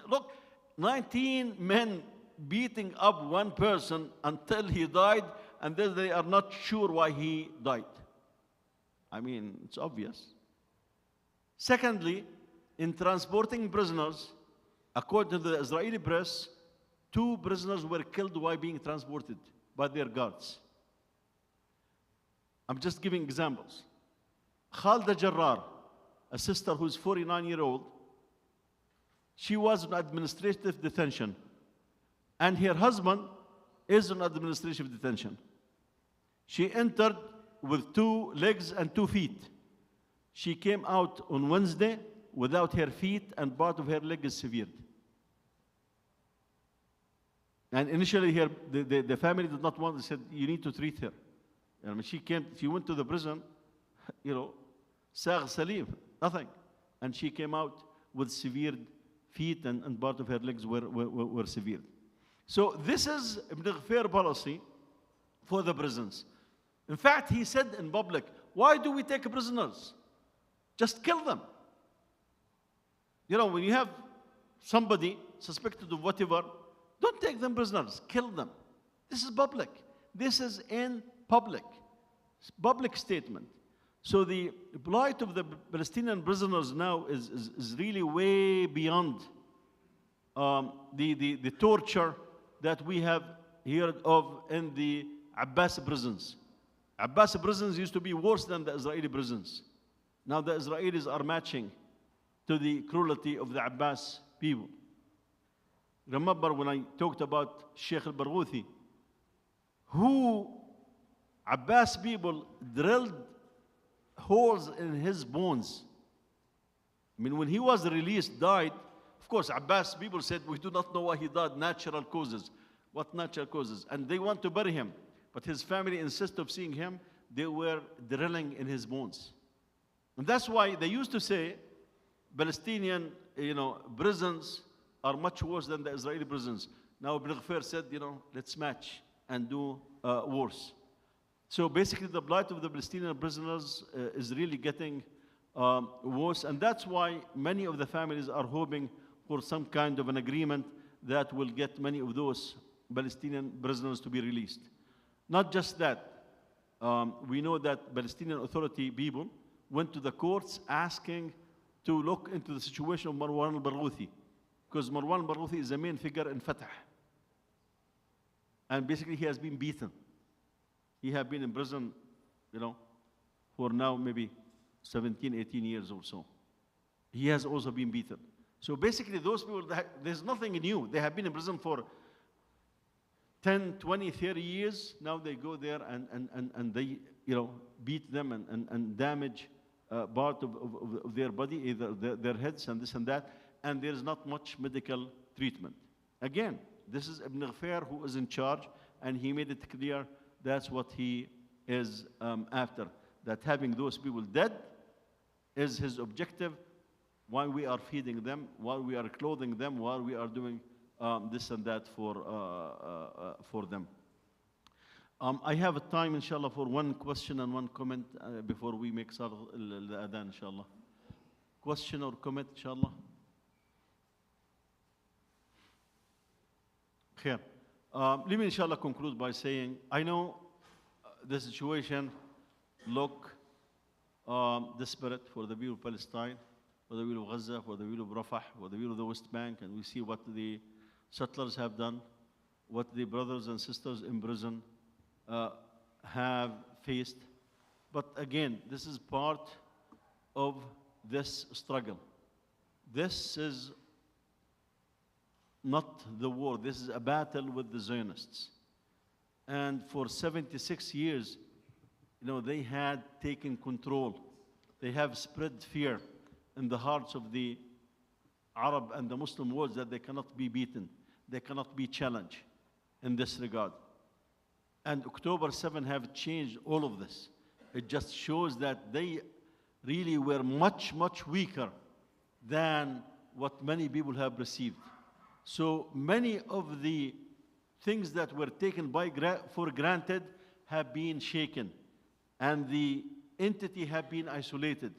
look, 19 men beating up one person until he died, and then they are not sure why he died. I mean, it's obvious. Secondly, in transporting prisoners, according to the Israeli press, 2 prisoners were killed while being transported by their guards. I'm just giving examples. Khalda Jarrar, a sister who's 49-year-old, she was in administrative detention, and her husband is in administrative detention. She entered with 2 legs and 2 feet. She came out on Wednesday without her feet, and part of her leg is severed. And initially, the family did not want. They said, "You need to treat her." I mean, she went to the prison, Sag Salim, nothing, and she came out with severed feet, and part of her legs were severed. So this is Ibn Ghaffar policy for the prisons. In fact, he said in public, "Why do we take prisoners? Just kill them." When you have somebody suspected of whatever, don't take them prisoners, kill them. This is public. This is in public. Public statement. So the plight of the Palestinian prisoners now is really way beyond the torture that we have heard of in the Abbas prisons. Abbas prisons used to be worse than the Israeli prisons. Now the Israelis are matching to the cruelty of the Abbas people. Remember when I talked about Sheikh al-Barghouthi, who Abbas people drilled holes in his bones. I mean, when he was released, died, of course, Abbas people said, "We do not know why he died, natural causes." What natural causes? And they want to bury him. But his family insist of seeing him. They were drilling in his bones. And that's why they used to say, Palestinian, prisons are much worse than the Israeli prisons. Now Ibn Ghaffar said, let's match and do worse. So basically the plight of the Palestinian prisoners is really getting worse. And that's why many of the families are hoping for some kind of an agreement that will get many of those Palestinian prisoners to be released. Not just that. We know that Palestinian Authority people went to the courts asking to look into the situation of Marwan al-Barghouthi, because Marwan al-Barghouthi is the main figure in Fatah. And basically he has been beaten. He has been in prison, for now maybe 17, 18 years or so. He has also been beaten. So basically those people, there's nothing new. They have been in prison for 10, 20, 30 years. Now they go there and they, beat them and damage part of their body, either their heads and this and that, and there's not much medical treatment. Again, this is Ibn Ghaffar who is in charge, and he made it clear that's what he is after, that having those people dead is his objective, while we are feeding them, while we are clothing them, while we are doing this and that for them. I have a time, inshallah, for one question and one comment before we make Salah al-Adhan, inshallah. Question or comment, inshallah? Khair. Let me, inshallah, conclude by saying, I know the situation look desperate for the people of Palestine, for the people of Gaza, for the people of Rafah, for the people of the West Bank, and we see what the settlers have done, what the brothers and sisters in prison have faced. But again, this is part of this struggle. This is not the war. This is a battle with the Zionists. And for 76 years, they had taken control. They have spread fear in the hearts of the Arab and the Muslim world that they cannot be beaten. They cannot be challenged in this regard. And October 7 have changed all of this. It just shows that they really were much, much weaker than what many people have received. So many of the things that were taken for granted have been shaken, and the entity have been isolated.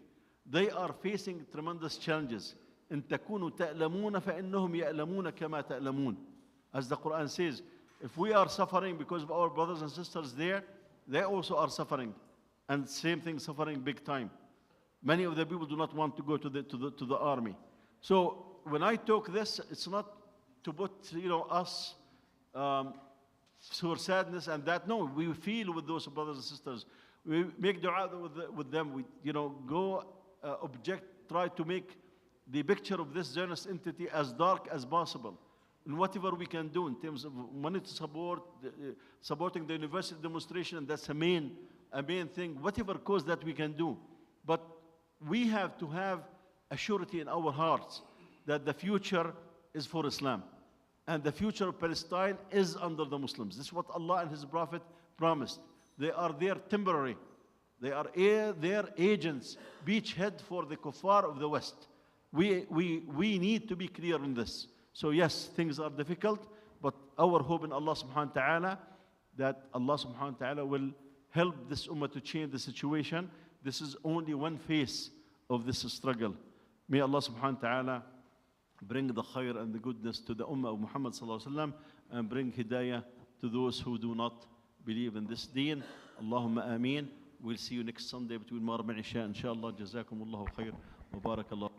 They are facing tremendous challenges. إن تكونوا تألمون فإنهم يألمون كما تألمون. As the Quran says, if we are suffering because of our brothers and sisters there, they also are suffering. And same thing, suffering big time. Many of the people do not want to go to the army. So when I talk this, it's not to put us for sadness and that. No, we feel with those brothers and sisters. We make dua with them. We go try to make the picture of this Zionist entity as dark as possible. And whatever we can do in terms of money to supporting the university demonstration, that's a main thing. Whatever cause that we can do. But we have to have a surety in our hearts that the future is for Islam. And the future of Palestine is under the Muslims. This is what Allah and His Prophet promised. They are there temporary. They are their agents, beachhead for the kuffar of the West. We need to be clear on this. So yes, things are difficult, but our hope in Allah subhanahu wa ta'ala that Allah subhanahu wa ta'ala will help this ummah to change the situation. This is only one phase of this struggle. May Allah subhanahu wa ta'ala bring the khair and the goodness to the ummah of Muhammad sallallahu alaihi wasallam and bring hidayah to those who do not believe in this deen. Allahumma ameen. We'll see you next Sunday between Maghrib and Isha. Inshallah. Jazakumullahu khair. Wa barakallah.